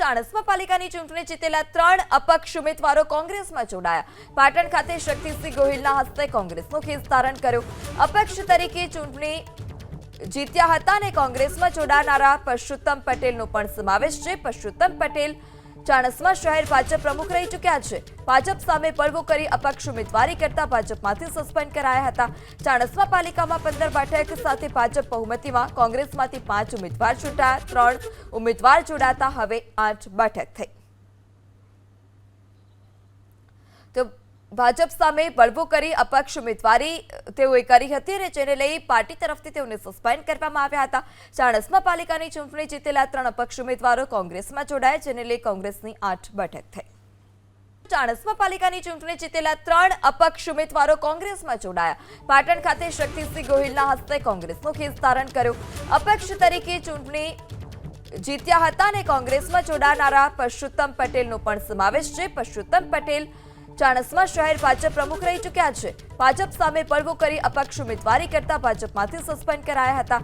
ચાણસ્મા પાલિકાની ચૂંટણી જીતેલા 3 અપક્ષ ઉમેદવારો કોંગ્રેસમાં જોડાયા। પાટણ ખાતે શક્તિસિંહ ગોહિલના હસ્તે કોંગ્રેસનો ખેસ ધારણ કર્યો। અપક્ષ તરીકે ચૂંટણી જીત્યા હતા અને કોંગ્રેસમાં જોડાનારા પરશુત્તમ પટેલનો પણ સમાવેશ છે। પરશુત્તમ પટેલ ચાણસ્મા શહેર ભાજપ પ્રમુખ રહી ચૂક્યા છે। ભાજપ સામે બળવો કરી અપક્ષ ઉમેદવારી કરતા ભાજપમાંથી સસ્પેન્ડ કરાયા હતા। ચાણસ્મા પાલિકામાં 15 બેઠક સાથે ભાજપ બહુમતીમાં, કોંગ્રેસમાંથી 5 ઉમેદવાર છૂટ્યા, 3 ઉમેદવાર જોડાતા હવે 8 બેઠક થઈ। તો ભાજપ સામે બળવો કરી અપક્ષ ઉમેદવારી તેઓએ કરી હતી અને જેને લઈ પાર્ટી તરફથી તેઓને સસ્પેન્ડ કરવામાં આવ્યા હતા। ચાણસ્મા પાલિકાની ચૂંટણી જીતેલા 3 અપક્ષ ઉમેદવારો કોંગ્રેસમાં જોડાયા, જેને લઈ કોંગ્રેસની 8 બેઠક થઈ। ચાણસ્મા પાલિકાની ચૂંટણી જીતેલા 3 અપક્ષ ઉમેદવારો કોંગ્રેસમાં જોડાયા। પાટણ ખાતે શક્તિસિંહ ગોહિલના હસ્તે કોંગ્રેસનો ખેસ ધારણ કર્યો। અપક્ષ તરીકે ચૂંટણી જીત્યા હતા અને કોંગ્રેસમાં જોડાનારા પરશુત્તમ પટેલનો પણ સમાવેશ છે। પરશુત્તમ પટેલ ચાણસ્મા શહેર ભાજપ પ્રમુખ રહી ચૂક્યા છે। ભાજપ સામે બળવો કરી અપક્ષ ઉમેદવારી કરતા ભાજપમાંથી સસ્પેન્ડ કરાયા હતા।